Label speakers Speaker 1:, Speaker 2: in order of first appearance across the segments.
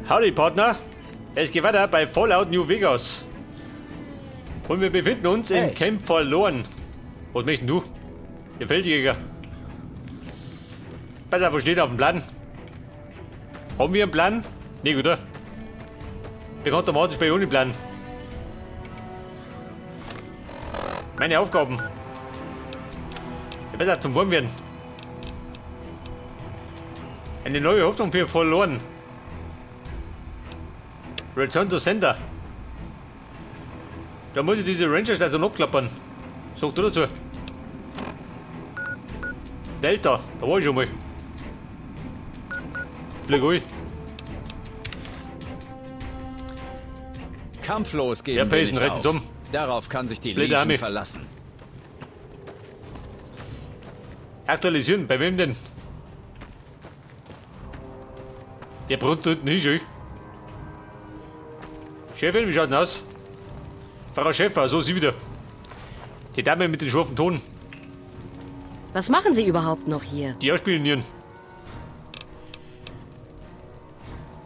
Speaker 1: Howdy, Partner. Es geht weiter bei Fallout New Vegas. Und wir befinden uns in Camp Verloren. Was möchtest du? Der Feldjäger. Pass auf, was steht auf dem Plan? Haben wir einen Plan? Nicht, oder? Wir können automatisch bei ohne Plan. Meine Aufgaben. Ja, besser zum Wurm werden. Eine neue Hoffnung für Verloren. Return to Sender. Da muss ich diese Ranger-Station abklappern. Sag du dazu. Delta, da war ich schon mal. Flieg ruhig.
Speaker 2: Kampflos gehen
Speaker 1: Ja,
Speaker 2: wir
Speaker 1: Payson,
Speaker 2: nicht
Speaker 1: rettens
Speaker 2: auf.
Speaker 1: um.
Speaker 2: Darauf kann sich die
Speaker 1: Blöde
Speaker 2: Legion
Speaker 1: Armee.
Speaker 2: verlassen.
Speaker 1: Aktualisieren, bei wem denn? Der Brut tut nicht, ey. Chefin, wie schaut denn aus? Frau Schäfer, so sie wieder. Die Dame mit den scharfen Ton.
Speaker 3: Was machen Sie überhaupt noch hier?
Speaker 1: Die ausspionieren.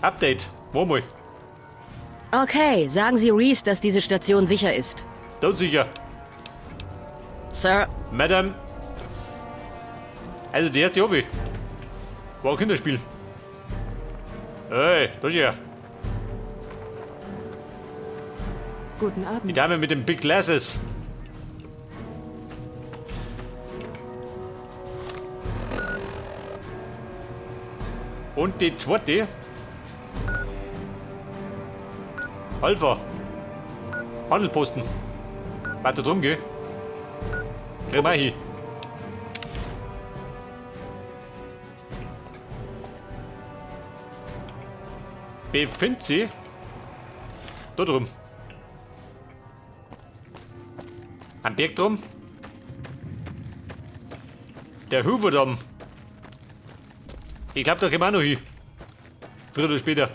Speaker 1: Update, wo mal?
Speaker 3: Okay, sagen Sie Reese, dass diese Station sicher ist.
Speaker 1: Tot sicher.
Speaker 3: Sir,
Speaker 1: Madame. Also die erste Hobby. War ein Kinderspiel. Hey, da ist er.
Speaker 3: guten
Speaker 1: Die
Speaker 3: Abend.
Speaker 1: Dame mit den Big Glasses. Und die zweite. Alpha. Handelposten. Warte drum, gell? Krieg mal hin. Befindet sie da drum. Am Berg drum. Der Hooverdamm. Ich glaube, da kommen wir auch noch hin. Früher oder später.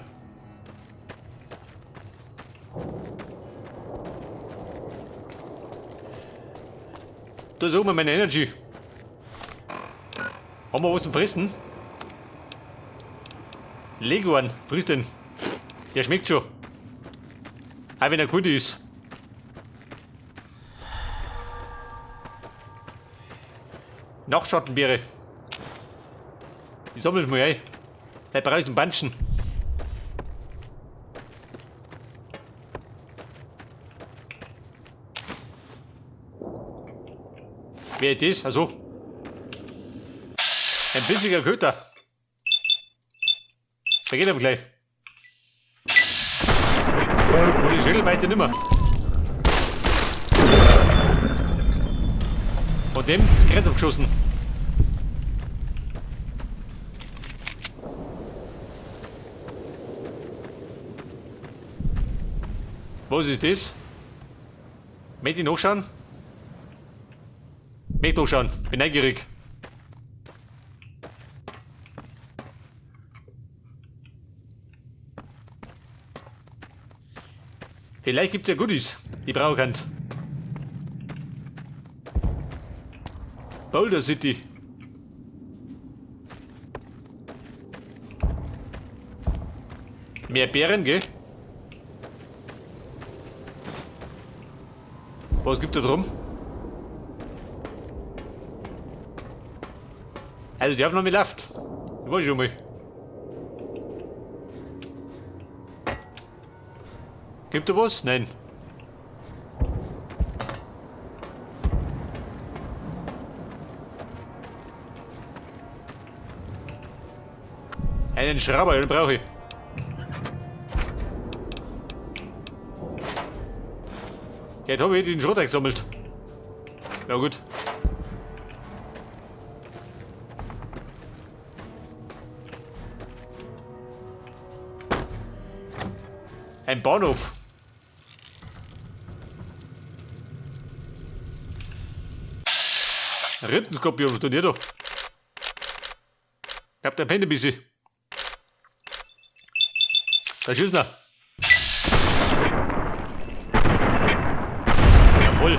Speaker 1: Da suchen wir meine Energy. Haben wir was zum Fressen? Leguan, frisst den. Der schmeckt schon. Auch wenn er gut ist. Nachtschattenbeere. Die sammeln wir ein. Bei Preis und Banschen. Wer ist das? Also. Ein bissiger Köter. Da geht er gleich. Und die Schädel beißt er nimmer. Und dem ist Gerät abgeschossen. Was ist das? Möchte ich nachschauen? Möchte nachschauen. Bin neugierig. Vielleicht gibt's ja Goodies, die brauchen kann. Boulder City. Mehr Bären, gell? Was gibt da drum? Also die Aufnahme läuft. Ich weiß schon mal. Gibt da was? Nein. Einen Schrauber, den brauche ich. Jetzt habe ich den Schrott eingesammelt. Ja gut. Ein Bahnhof. Rittenskorpion, was tut ihr da? Ich glaub, der pennt ein bisschen. Da schießt er. Jawohl.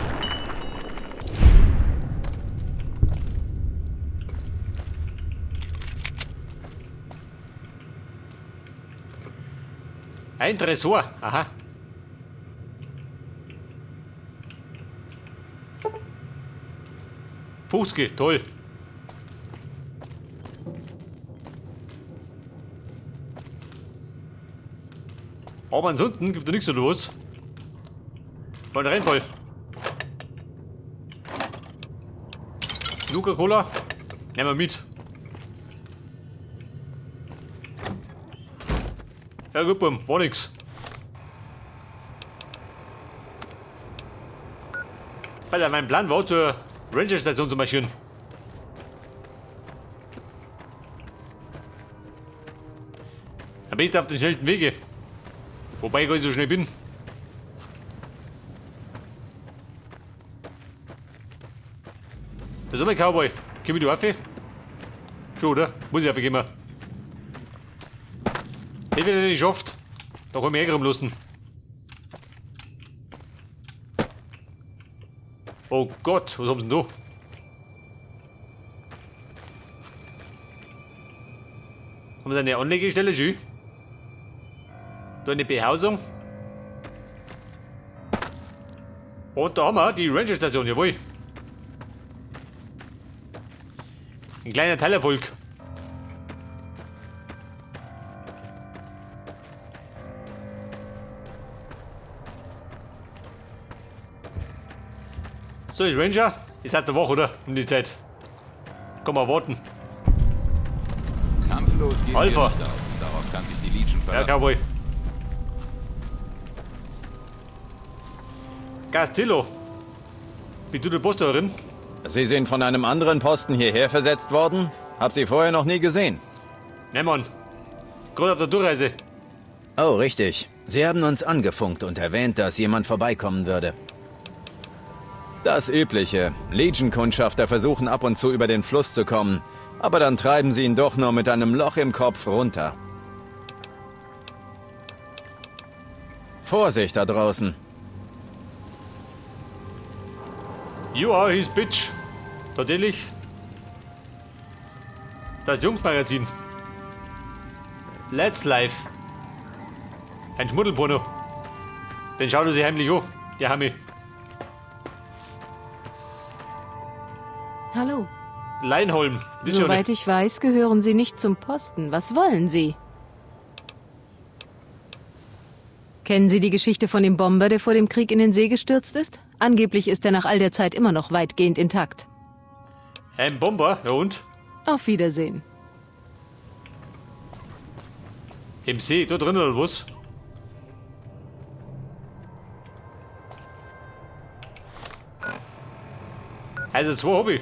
Speaker 1: Ein Tresor. Aha. Fuchsge, toll. Aber ansonsten gibt es nichts oder was. Von Rennvoll. Coca-Cola. Nehmen wir mit. Ja gut, Bum, war nix. Alter, mein Plan war zur Ranger-Station zu marschieren. Am besten auf den schnellsten Wege. Wobei ich gar nicht so schnell bin. Da sind wir, Cowboy. Komm ich da rauf? Schon, oder? Muss ich aufgehen. Hätte ich nicht geschafft. Da kann ich mich rumlassen. Oh Gott, was haben sie denn da? Haben sie eine Anlegestelle schon? Da eine Behausung. Und da haben wir die Ranger-Station, jawohl. Ein kleiner Teilerfolg. So, ist Ranger. Ist halt eine Woche, oder? Um die Zeit. Komm mal warten.
Speaker 2: Kampflos gehen
Speaker 1: Alpha.
Speaker 2: wir nicht auf. Darauf kann sich die Legion
Speaker 1: Ja,
Speaker 2: verlassen.
Speaker 1: Cowboy. Castillo. Bist du der Posteurin?
Speaker 4: Sie sind von einem anderen Posten hierher versetzt worden? Hab Sie vorher noch nie gesehen.
Speaker 1: Nein, Mann. Gerade auf der Durchreise.
Speaker 4: Oh, richtig. Sie haben uns angefunkt und erwähnt, dass jemand vorbeikommen würde. Das Übliche. Legion-Kundschafter versuchen ab und zu über den Fluss zu kommen, aber dann treiben sie ihn doch nur mit einem Loch im Kopf runter. Vorsicht da draußen.
Speaker 1: You are his bitch. Tatsächlich. Das Jungsmagazin. Let's Life. Ein Schmuddelporno. Den schaut er sich heimlich an. Der Hammi.
Speaker 5: Hallo.
Speaker 1: Leinholm. Das ist ja
Speaker 5: Soweit ich weiß, gehören Sie nicht zum Posten. Was wollen Sie? Kennen Sie die Geschichte von dem Bomber, der vor dem Krieg in den See gestürzt ist? Angeblich ist er nach all der Zeit immer noch weitgehend intakt.
Speaker 1: ein Bomber. Ja und?
Speaker 5: Auf Wiedersehen.
Speaker 1: Im See, da drin oder was? Also zwei hab ich.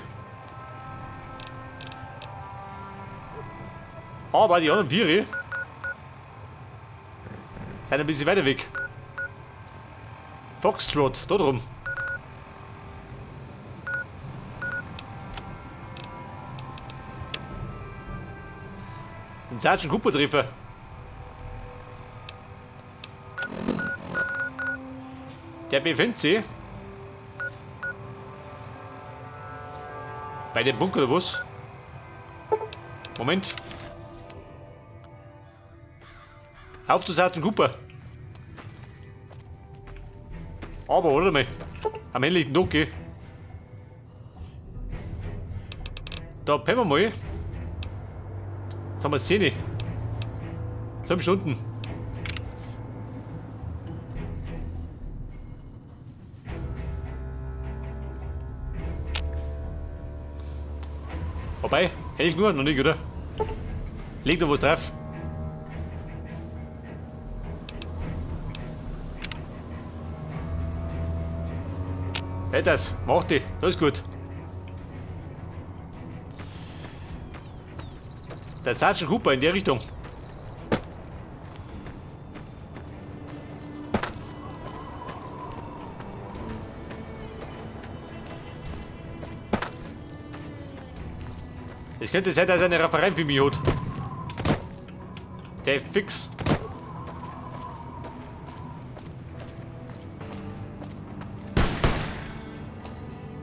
Speaker 1: Aber die anderen vier sind ein bisschen weiter weg. Foxtrot, da drum. Den Sergeant Cooper treffen. Der befindet sich bei dem Bunker oder was? Moment. Auf zu Sergeant Cooper. Aber, oder mal? Am helllichten Tag, gell? Da pennen wir mal. Jetzt haben wir 10. 7 Stunden. Wobei, hell nur noch nicht, oder? Liegt noch was drauf. Hey, das, mach die, das ist gut. Der Sergeant Cooper in der Richtung. Es könnte sein, dass er eine Referent für mich hat. Der fix.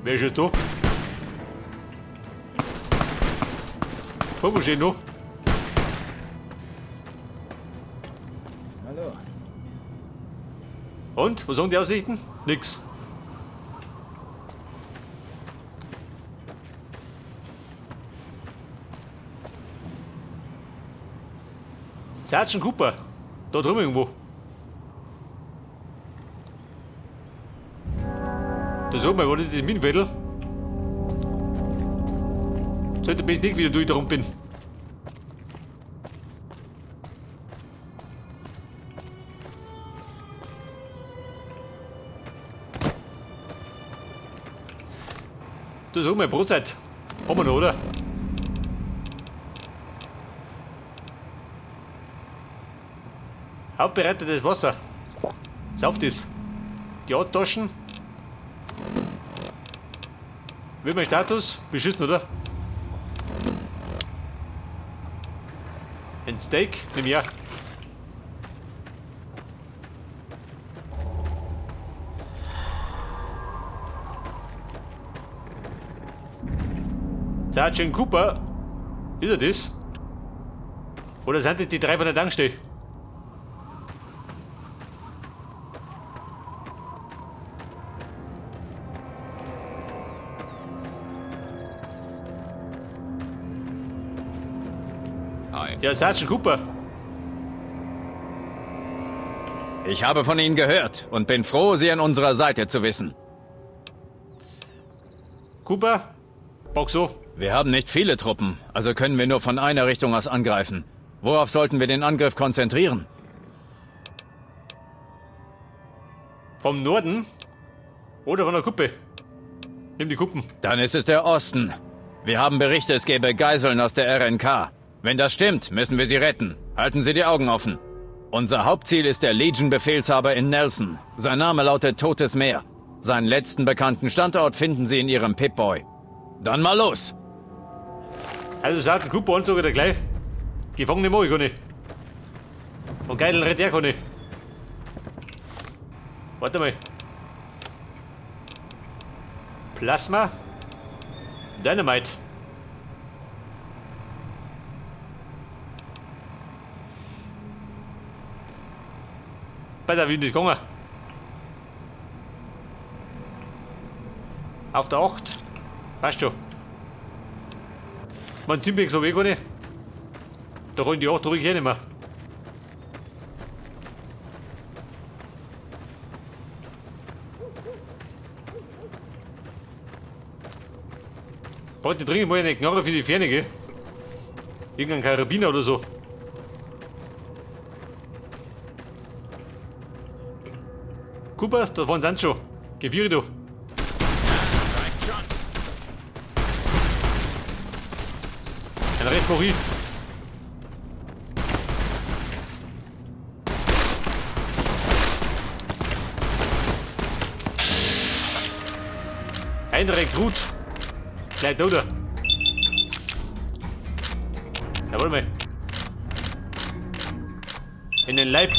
Speaker 1: Wer ist jetzt da? Wo steht noch?
Speaker 4: Hallo.
Speaker 1: Und? Was sagen die Aussichten? Nix. Sergeant Cooper. Da drüben irgendwo. Da sag mal, war das das Minenviertel? Sollte bis nicht wieder durch darum bin. Du sag mal, Brotzeit. Haben wir noch, oder? Aufbereitetes Wasser. Sauf das. Die Taschen. Wie mein Status? Beschissen, oder? Ein Steak? Nimm ja. Sergeant Cooper? Ist er das? Oder sind das die drei von der Tankstelle?
Speaker 2: Hi.
Speaker 1: Ja, Sergeant Cooper.
Speaker 4: Ich habe von Ihnen gehört und bin froh, Sie an unserer Seite zu wissen.
Speaker 1: Cooper? Bock so.
Speaker 4: Wir haben nicht viele Truppen, also können wir nur von einer Richtung aus angreifen. Worauf sollten wir den Angriff konzentrieren?
Speaker 1: Vom Norden? Oder von der Kuppe? Nimm die Kuppen.
Speaker 4: Dann ist es der Osten. Wir haben Berichte, es gäbe Geiseln aus der RNK. Wenn das stimmt, müssen wir sie retten. Halten Sie die Augen offen. Unser Hauptziel ist der Legion-Befehlshaber in Nelson. Sein Name lautet Totes Meer. Seinen letzten bekannten Standort finden Sie in Ihrem Pip-Boy. Dann mal los!
Speaker 1: Also Sergeant Cooper und sogar gleich. Gefangene mach ich gar nicht. Und Geiseln rett er gar nicht. Warte mal. Plasma. Dynamite. Bei der Wind ist gegangen. Auf der 8. Passt schon. Man Zimbeck so weg, oder? Da rollen die 8 ruhig hin nicht mehr. Warte, dringend mal eine Knarre für die Ferne, gell? Irgendein Karabiner oder so. Cooper, da vorne sind schon. Gewirre du. Ein Rest Marie. Ein Rekrut. Gleich da, oder? Jawohl mal. In den Leib.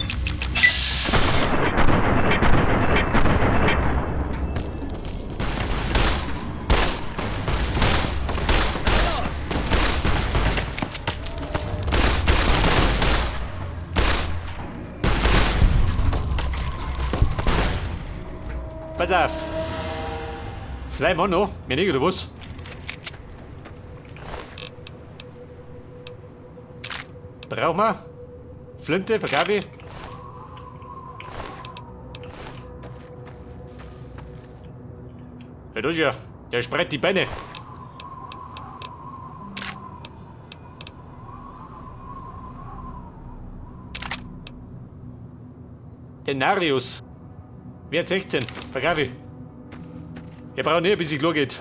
Speaker 1: Pass auf. 2 Mann noch. Mir nicht, oder was? Brauchen wir? Flinte, vergabe ich. Ja, das ist ja. Der spreizt die Beine. Denarius. Wert 16. Vergabe ich. Wir brauchen nicht, bis es klar geht.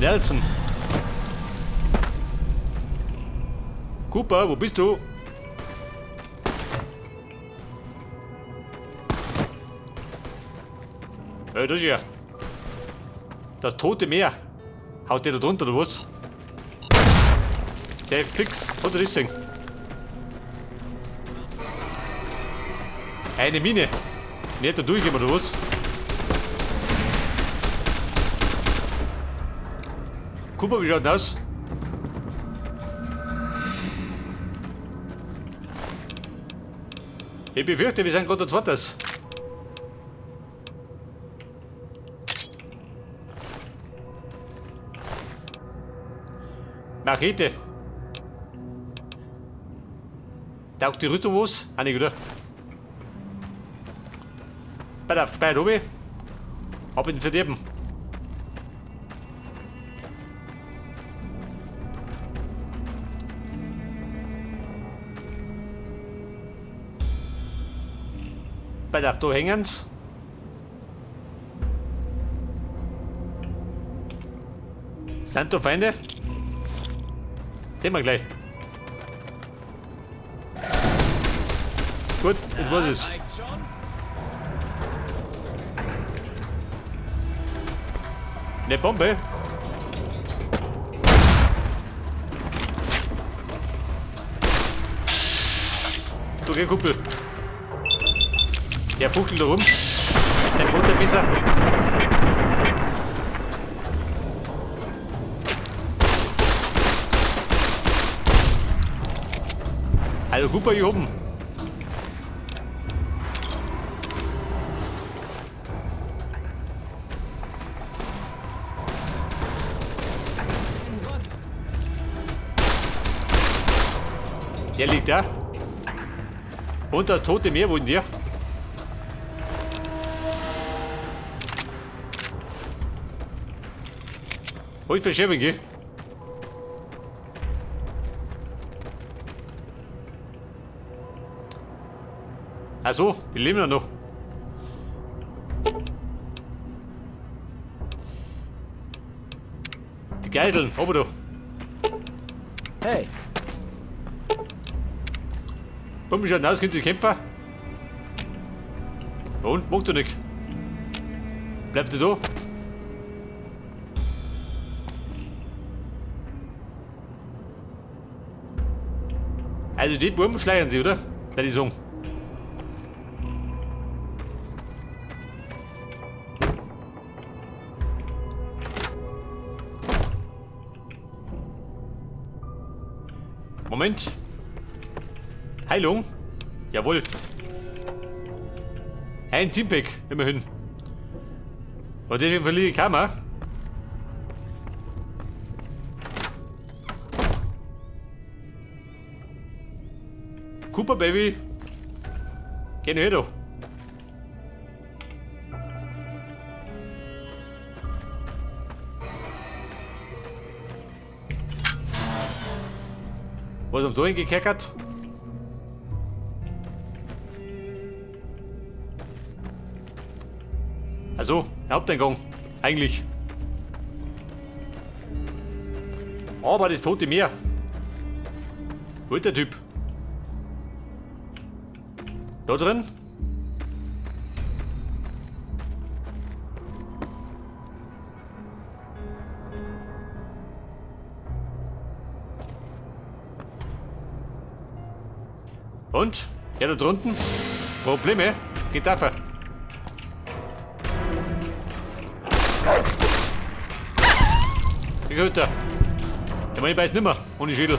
Speaker 1: Nelson. Cooper, wo bist du? Das ist ja. Das Tote Meer. Haut der da drunter, oder was? Der fix. Hat er das gesehen? Eine Mine. Nicht da durchgehen, oder was? Cooper, wie schaut das aus? Ich befürchte, wir sind gerade zweites. Machete. Taucht die Rüstung aus? Ah, nicht, oder? Bei der oben. Ab in den Verderben. Bei der da hängen's. Sind da Feinde? Sehen wir gleich. Gut, jetzt weiß ich's. Eine Bombe. Du geh Kuppel. Der fuchtelt da rum. Der rote Messer. Also Cooper hier oben. Der liegt da. Und das tote Meer, wo in dir? Wo ich verschieben gehe. Achso, wir leben ja noch. Die Geiseln, oben da.
Speaker 6: Hey,
Speaker 1: Komm schon aus, könnt ihr kämpfen? Und? Macht du nicht. Bleibt ihr da? Also die Buben schleiern sie, oder? Da die sagen. Moment. Heilung? Jawohl. Ein Teampack, immerhin. Und deswegen verliere ich Kammer. Cooper, Baby. Geh her, du. Was haben sie da hingekerkert? Also, Haupteingang. Eigentlich. Aber das tote Meer. Guter Typ. Da drin? Und? Ja, da drunten? Probleme? Geht dafür. Wie geht der? Der meine bald nimmer, ohne Schädel.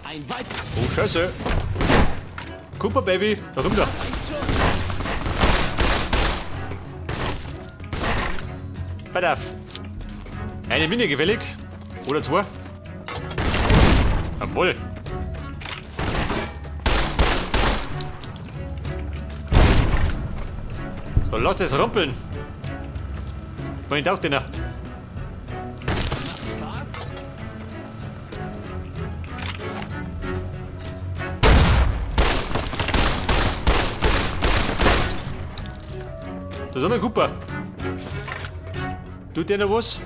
Speaker 6: ein Weib.
Speaker 1: Oh, Scheiße. Cooper, Baby, da rum da. Pass auf. Eine Mine gefällig. Oder zwei. Jawohl. So, lass das rumpeln. Wohin taucht denn er? Da ist noch Cooper. Tut der noch was?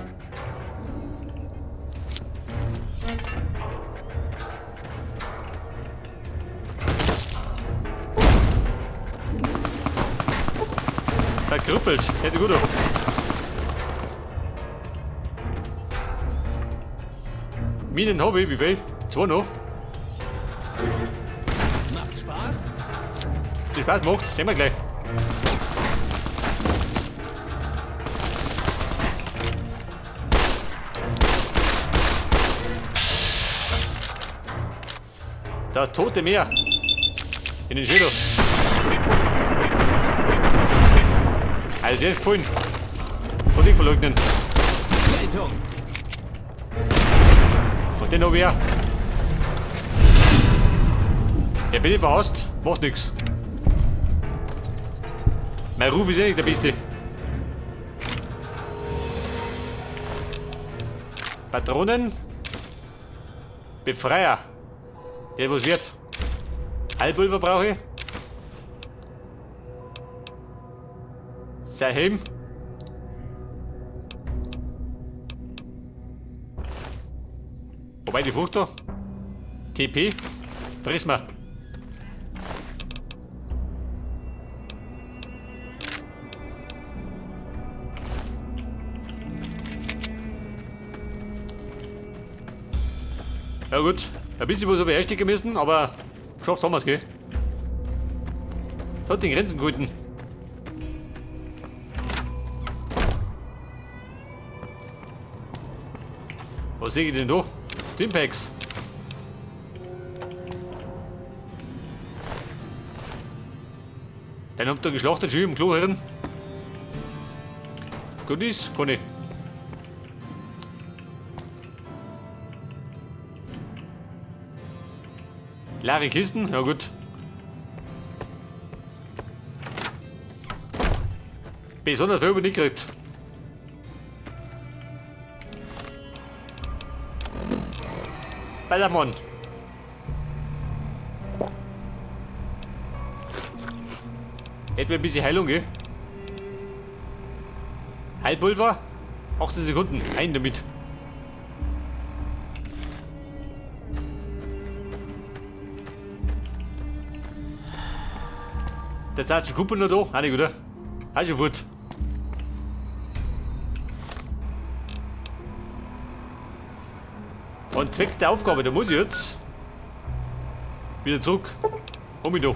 Speaker 1: Verkrüppelt. Hätte gut. Minen habe ich, wie viel? Zwei noch.
Speaker 6: Macht Spaß?
Speaker 1: Die Spaß macht, sehen wir gleich. Das tote Meer. In den Schädel. Also der ist gefallen. Und nicht verleugnen.
Speaker 6: Leitung.
Speaker 1: Und den noch wer. Ja, wenn ich verhasst, macht nix. Mein Ruf ist eh nicht der Beste. Patronen. Befreier. Ja, was wird? Halbpulver brauche ich. Sein Helm. Wobei die Frucht da. TP. Prisma. Ja gut, ein bisschen was habe ich herstecken müssen, aber schafft haben wir es, gell? Hat den Grenzen gehalten. Was sehe ich denn da? Stimpaks. Dann habt ihr geschlachtet, schön im Klo herin. Gut ist, kann ich. Leere Kisten, ja gut. Besonders viel nicht gekriegt. Ballermann. Etwa ein bisschen Heilung, gell? Heilpulver? 18 Sekunden, rein damit. Der sagt schon Kumpel noch da? Auch nicht, oder? Hast du gut. Und zwecks der Aufgabe, da muss ich jetzt wieder zurück. Komm ich da.